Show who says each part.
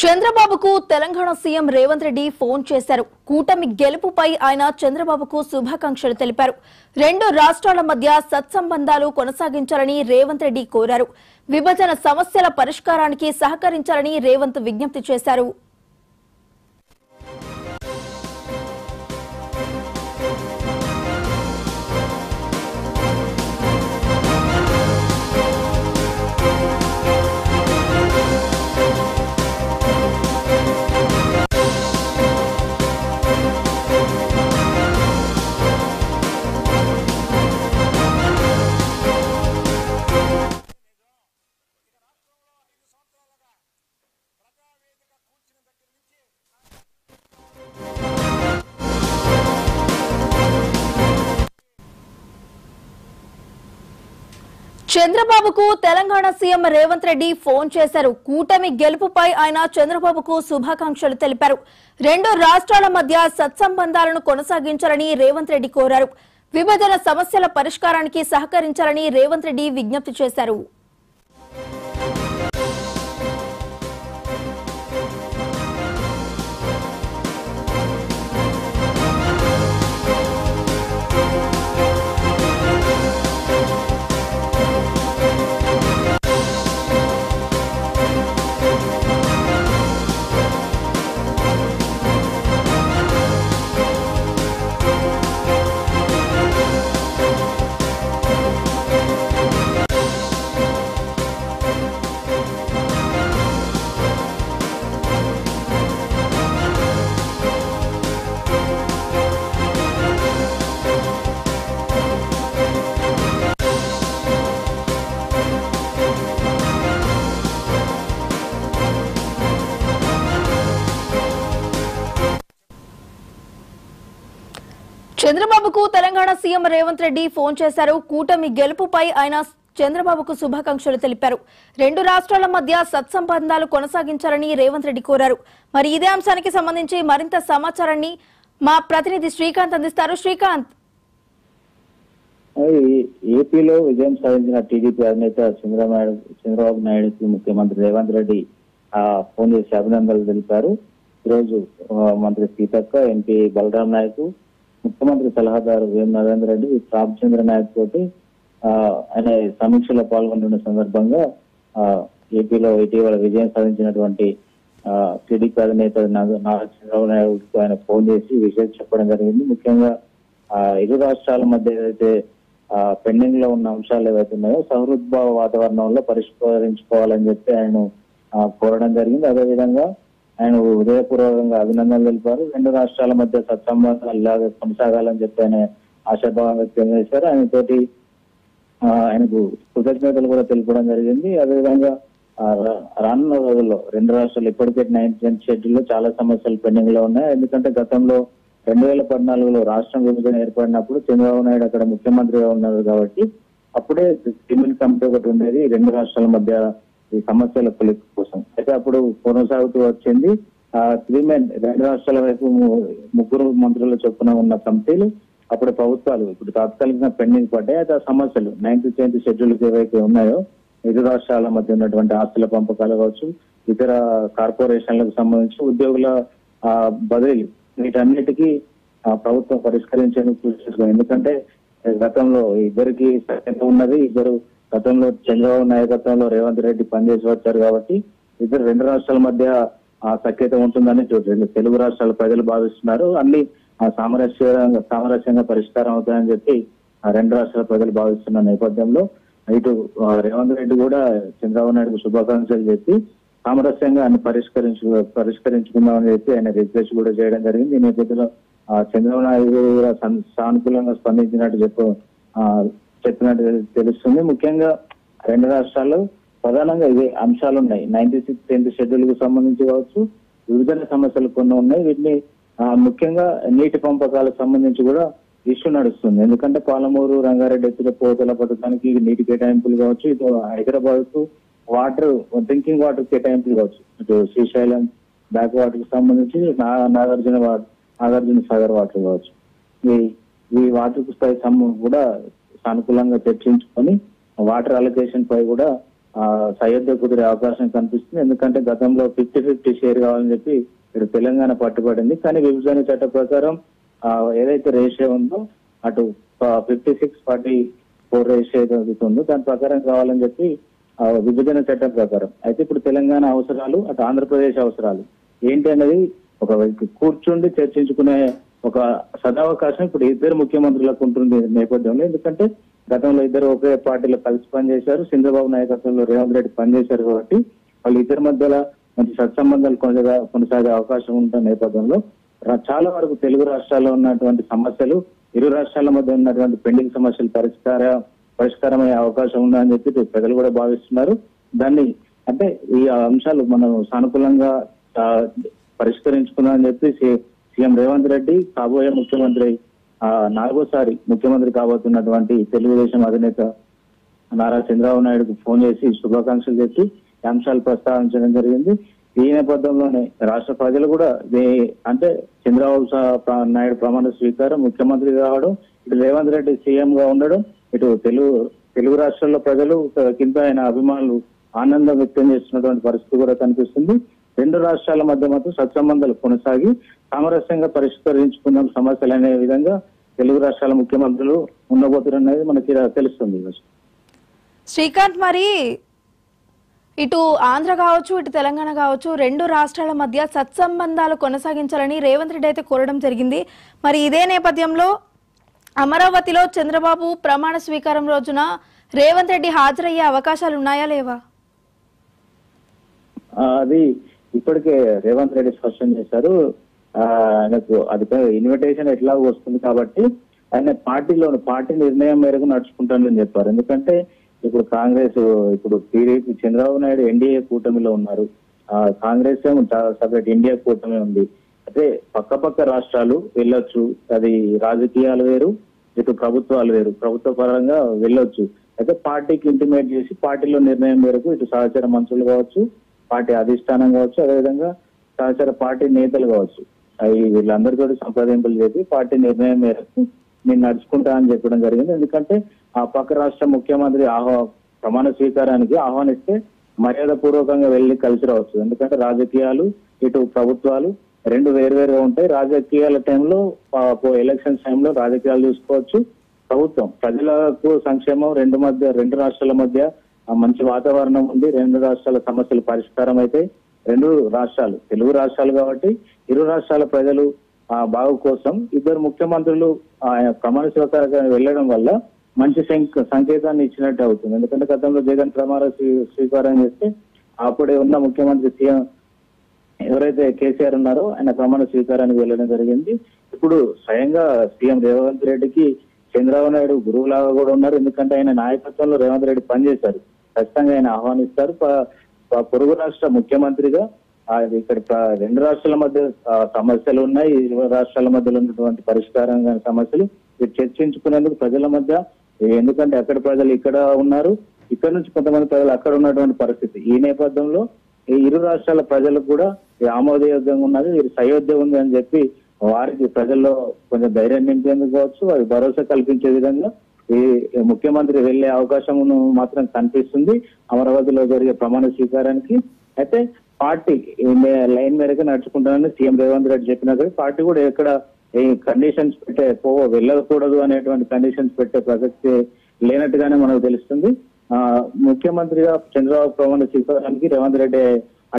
Speaker 1: చంద్రబాబుకు Telangana CM Revanth Reddy phone చేశారు. కూటమి గెలుపుపై ఆయన చంద్రబాబుకు శుభాకాంక్షలు తెలిపారు. రెండు రాష్ట్రాల మధ్య సత్సంబంధాలు కొనసాగించాలని రేవంత్ రెడ్డి కోరారు. విభజన సమస్యల పరిష్కారానికి సహకరించాలని రేవంత్ విజ్ఞప్తి చేశారు. చంద్రబాబుకు తెలంగాణ సీఎం రేవంత్ రెడ్డి ఫోన్ చేశారు. కూటమి గెలుపుపై ఆయన చంద్రబాబుకు శుభాకాంక్షలు తెలిపారు. రెండు రాష్ట్రాల మధ్య సత్సంబంధాలను కొనసాగించాలని రేవంత్ రెడ్డి కోరారు. విభజన సమస్యల పరిష్కారానికి సహకరించాలని రేవంత్ రెడ్డి విజ్ఞప్తి చేశారు. చంద్రబాబుకు తెలంగాణ సీఎం రేవంత్ రెడ్డి ఫోన్ చేశారు. కూటమి గెలుపుపై ఆయన చంద్రబాబుకు శుభాకాంక్షలు తెలిపారు. రెండు రాష్ట్రాల మధ్య సత్సంబంధాలు కొనసాగించాలని రేవంత్ రెడ్డి కోరారు. మరి ఇదే అంశానికి సంబంధించి మరింత సమాచారాన్ని మా ప్రతినిధి శ్రీకాంత్ అందిస్తారు. శ్రీకాంత్,
Speaker 2: ఏపీలో విజయం సాధించిన టీడీపీ అధినేత చంద్రబాబు నాయుడుకి ముఖ్యమంత్రి రేవంత్ రెడ్డి ఫోన్ చేసి అభినందనలు తెలిపారు. ఈరోజు మంత్రి సీతక్క, ఎంపీ బలరాం నాయక్, ముఖ్యమంత్రి సలహాదారు వేం నరేందర్ రెడ్డి, రామచంద్ర నాయక్ తోటి ఆయన సమీక్షలో పాల్గొంటున్న సందర్భంగా ఏపీలో ఇటీవల విజయం సాధించినటువంటి టీడీపీ అధినేత నారా చంద్రబాబు నాయుడుకు ఆయన ఫోన్ చేసి విషయం చెప్పడం జరిగింది. ముఖ్యంగా ఇరు రాష్ట్రాల మధ్య ఏదైతే పెండింగ్ లో ఉన్న అంశాలు ఏవైతే ఉన్నాయో సహృద్భావ వాతావరణంలో పరిష్కరించుకోవాలని చెప్పి ఆయన కోరడం జరిగింది. అదేవిధంగా ఆయన హృదయపూర్వకంగా అభినందనలు తెలిపారు. రెండు రాష్ట్రాల మధ్య సత్సంబంధాలు ఇలాగే కొనసాగాలని చెప్పి ఆయన ఆశాభావం వ్యక్తం చేశారు. ఆయనకు కృతజ్ఞతలు కూడా తెలుపడం జరిగింది. అదేవిధంగా రానున్న రోజుల్లో రెండు రాష్ట్రాలు ఇప్పటికే 9th షెడ్యూల్లో చాలా సమస్యలు పెండింగ్ లో ఉన్నాయి. ఎందుకంటే గతంలో 2014లో రాష్ట్రం విభజన ఏర్పడినప్పుడు చంద్రబాబు నాయుడు అక్కడ ముఖ్యమంత్రిగా ఉన్నారు కాబట్టి అప్పుడే క్రిమినల్ కమిటీ ఒకటి ఉండేది రెండు రాష్ట్రాల మధ్య ఈ సమస్యల కొలిక్ కోసం. అయితే అప్పుడు కొనసాగుతూ వచ్చింది. త్రీమెన్ రెండు రాష్ట్రాల వైపు ముగ్గురు మంత్రుల చొప్పున ఉన్న కమిటీలు అప్పుడు ప్రభుత్వాలు ఇప్పుడు తాత్కాలికంగా పెండింగ్ పడ్డాయి. అయితే ఆ సమస్యలు 9th షెడ్యూల్ ఏవైతే ఉన్నాయో ఇరు రాష్ట్రాల మధ్య ఉన్నటువంటి ఆస్తుల పంపకాలు కావచ్చు, ఇతర కార్పొరేషన్లకు సంబంధించి ఉద్యోగుల బదిలీ, వీటన్నిటికీ ప్రభుత్వం పరిష్కరించేందుకు కృషి చేస్తుంది. ఎందుకంటే గతంలో ఇద్దరికి సఖ్యత ఉన్నది. ఇద్దరు గతంలో చంద్రబాబు నాయకత్వంలో రేవంత్ రెడ్డి పనిచేసి వచ్చారు కాబట్టి ఇద్దరు రెండు రాష్ట్రాల మధ్య సఖ్యత ఉంటుందని తెలుగు రాష్ట్రాల ప్రజలు భావిస్తున్నారు. అన్ని సామరస్యంగా పరిష్కారం అవుతాయని చెప్పి రెండు రాష్ట్రాల ప్రజలు భావిస్తున్న నేపథ్యంలో ఇటు రేవంత్ రెడ్డి కూడా చంద్రబాబు నాయుడుకు శుభాకాంక్షలు చెప్పి సామరస్యంగా ఆయన పరిష్కరించుకుందామని చెప్పి ఆయన రిక్వెస్ట్ కూడా చేయడం జరిగింది. ఈ నేపథ్యంలో చంద్రబాబు నాయుడు కూడా సానుకూలంగా స్పందించినట్టు చెప్పినట్టు తెలుస్తుంది. ముఖ్యంగా రెండు రాష్ట్రాల్లో ప్రధానంగా ఇవే అంశాలు ఉన్నాయి. 96th షెడ్యూల్ కు సంబంధించి కావచ్చు, విభజన సమస్యలు కొన్ని ఉన్నాయి. వీటిని ముఖ్యంగా నీటి పంపకాలకు సంబంధించి కూడా ఇష్యూ నడుస్తుంది. ఎందుకంటే పాలమూరు, రంగారెడ్డి ఎత్తుల పోతల పథకానికి నీటి కేటాయింపులు కావచ్చు, ఇటు హైదరాబాద్ కు డ్రింకింగ్ వాటర్ కేటాయింపులు కావచ్చు, ఇటు శ్రీశైలం బ్యాక్ వాటర్ కి సంబంధించి నాగార్జున సాగర్ వాటర్ కావచ్చు, ఈ వాటర్ కు కూడా సానుకూలంగా చర్చించుకొని వాటర్ అలొకేషన్ పై కూడా సయోధ్య కుదిరే అవకాశం కనిపిస్తుంది. ఎందుకంటే గతంలో 50-50 షేర్ కావాలని చెప్పి ఇక్కడ తెలంగాణ పట్టుబడింది. కానీ విభజన చట్ట ప్రకారం ఏదైతే రేషియో ఉందో అటు 56-44 రేషియో ఏదైతే ఉందో దాని ప్రకారం కావాలని చెప్పి విభజన చట్టం ప్రకారం. అయితే ఇప్పుడు తెలంగాణ అవసరాలు అటు ఆంధ్రప్రదేశ్ అవసరాలు ఏంటి అనేది ఒక కూర్చుండి చర్చించుకునే ఒక సదావకాశం ఇప్పుడు ఇద్దరు ముఖ్యమంత్రులకు ఉంటుంది నేపథ్యంలో. ఎందుకంటే గతంలో ఇద్దరు ఒకే పార్టీలో కలిసి పనిచేశారు, చంద్రబాబు నాయకత్వంలో రేవంత్ రెడ్డి పనిచేశారు. కాబట్టి వాళ్ళు ఇద్దరి మధ్యలో మంచి సత్సంబంధాలు కొనసాగే అవకాశం ఉంటున్న నేపథ్యంలో చాలా వరకు తెలుగు రాష్ట్రాల్లో ఉన్నటువంటి సమస్యలు, ఇరు రాష్ట్రాల మధ్య ఉన్నటువంటి పెండింగ్ సమస్యలు పరిష్కారమయ్యే అవకాశం ఉందని చెప్పి ప్రజలు కూడా భావిస్తున్నారు. దాన్ని అంటే ఈ అంశాలు మనం సానుకూలంగా పరిష్కరించుకున్నామని చెప్పి సీఎం రేవంత్ రెడ్డి కాబోయే ముఖ్యమంత్రి 4వ ముఖ్యమంత్రి కాబోతున్నటువంటి తెలుగుదేశం అధినేత నారా చంద్రబాబు నాయుడుకు ఫోన్ చేసి శుభాకాంక్షలు చెప్పి ఈ అంశాలు ప్రస్తావించడం జరిగింది. ఈ నేపథ్యంలోనే రాష్ట్ర ప్రజలు కూడా అంటే చంద్రబాబు నాయుడు ప్రమాణ స్వీకారం, ముఖ్యమంత్రి కావడం, ఇటు రేవంత్ రెడ్డి సీఎం గా ఉండడం, ఇటు తెలుగు రాష్ట్రాల్లో ప్రజలు కింద ఆయన అభిమానులు ఆనందం వ్యక్తం చేస్తున్నటువంటి పరిస్థితి కూడా కనిపిస్తుంది. రెండు రాష్ట్రాల మధ్య మాత్రం సత్సంబంధాలు కొనసాగి సామరస్యంగా పరిష్కరించుకున్న సమస్యలు అనే విధంగా తెలుగు రాష్ట్రాల ముఖ్యమంత్రులు ఉండబోతున్నది మనకి తెలుస్తుంది.
Speaker 1: శ్రీకాంత్, మరి ఇటు ఆంధ్ర కావచ్చు ఇటు తెలంగాణ కావచ్చు రెండు రాష్ట్రాల మధ్య సత్సంబంధాలు కొనసాగించాలని రేవంత్ రెడ్డి అయితే కోరడం జరిగింది. మరి ఇదే నేపథ్యంలో అమరావతిలో చంద్రబాబు ప్రమాణ స్వీకారం రోజున రేవంత్ రెడ్డి హాజరయ్యే అవకాశాలు ఉన్నాయా లేవా?
Speaker 2: అది ఇప్పటికే రేవంత్ రెడ్డి స్పష్టం చేశారు. ఆయనకు అది ఇన్విటేషన్ ఎట్లా వస్తుంది కాబట్టి ఆయన పార్టీ నిర్ణయం మేరకు నడుచుకుంటానని చెప్పారు. ఎందుకంటే ఇప్పుడు కాంగ్రెస్, ఇప్పుడు టీడీపీ, చంద్రబాబు నాయుడు ఎన్డీఏ కూటమిలో ఉన్నారు. కాంగ్రెస్ సపరేట్ ఇండియా కూటమి ఉంది. అయితే పక్క రాష్ట్రాలు వెళ్ళొచ్చు, అది రాజకీయాలు వేరు, ఇటు ప్రభుత్వాలు వేరు, ప్రభుత్వ పరంగా వెళ్ళొచ్చు. అయితే పార్టీకి ఇంటిమేట్ చేసి పార్టీలో నిర్ణయం మేరకు ఇటు సహచర మంత్రులు కావచ్చు, పార్టీ అధిష్టానం కావచ్చు, అదేవిధంగా సహచర పార్టీ నేతలు కావచ్చు, వీళ్ళందరితో సంప్రదింపులు చేసి పార్టీ నిర్ణయం మేరకు నేను నడుచుకుంటా అని చెప్పడం జరిగింది. ఎందుకంటే ఆ పక్క రాష్ట్ర ముఖ్యమంత్రి ప్రమాణ స్వీకారానికి ఆహ్వానిస్తే మర్యాద పూర్వకంగా వెళ్లి కలిసి రావచ్చు. ఎందుకంటే రాజకీయాలు ఇటు ప్రభుత్వాలు రెండు వేరువేరుగా ఉంటాయి. రాజకీయాల టైంలో ఎలక్షన్స్ టైంలో రాజకీయాలు చూసుకోవచ్చు, ప్రభుత్వం ప్రజలకు సంక్షేమం రెండు రాష్ట్రాల మధ్య మంచి వాతావరణం ఉంది. రెండు రాష్ట్రాల సమస్యలు పరిష్కారం అయితే రెండు రాష్ట్రాలు తెలుగు రాష్ట్రాలు కాబట్టి ఇరు రాష్ట్రాల ప్రజలు బాగు కోసం ఇద్దరు ముఖ్యమంత్రులు ప్రమాణ స్వీకారానికి వెళ్లడం వల్ల మంచి సంకేతాన్ని ఇచ్చినట్టు అవుతుంది. ఎందుకంటే గతంలో జగన్ ప్రమాణ స్వీకారం చేస్తే అప్పుడే ఉన్న ముఖ్యమంత్రి సీఎం ఎవరైతే కేసీఆర్ ఉన్నారో ఆయన ప్రమాణ స్వీకారానికి వెళ్ళడం జరిగింది. ఇప్పుడు స్వయంగా సీఎం రేవంత్ రెడ్డికి చంద్రబాబు నాయుడు గురువులాగా కూడా ఉన్నారు. ఎందుకంటే ఆయన నాయకత్వంలో రేవంత్ రెడ్డి పనిచేశారు. ఖచ్చితంగా ఆయన ఆహ్వానిస్తారు. పొరుగు రాష్ట్ర ముఖ్యమంత్రిగా ఇక్కడ రెండు రాష్ట్రాల మధ్య సమస్యలు ఉన్నాయి, ఇరు రాష్ట్రాల మధ్యలో ఉన్నటువంటి పరిష్కారం సమస్యలు చర్చించుకునేందుకు ప్రజల మధ్య, ఎందుకంటే అక్కడ ప్రజలు ఇక్కడ ఉన్నారు, ఇక్కడ నుంచి కొంతమంది ప్రజలు అక్కడ ఉన్నటువంటి పరిస్థితి. ఈ నేపథ్యంలో ఈ ఇరు రాష్ట్రాల ప్రజలకు కూడా ఆమోదయోగ్యంగా ఉన్నది, వీరు సయోధ్య ఉంది అని చెప్పి వారికి ప్రజల్లో కొంచెం ధైర్యం నింపేందుకు కావచ్చు, వారి భరోసా కల్పించే విధంగా ఈ ముఖ్యమంత్రి వెళ్లే అవకాశం మాత్రం కనిపిస్తుంది అమరావతిలో జరిగే ప్రమాణ స్వీకారానికి. అయితే పార్టీ లైన్ మేరకు నడుచుకుంటానని సీఎం రేవంత్ రెడ్డి చెప్పినట్టు పార్టీ కూడా ఎక్కడ ఏ కండిషన్స్ వెళ్ళకూడదు అనేటువంటి కండిషన్స్ పెట్టే ప్రసక్తి లేనట్టుగానే మనకు తెలుస్తుంది. ముఖ్యమంత్రిగా చంద్రబాబు ప్రమాణ స్వీకారానికి రేవంత్ రెడ్డి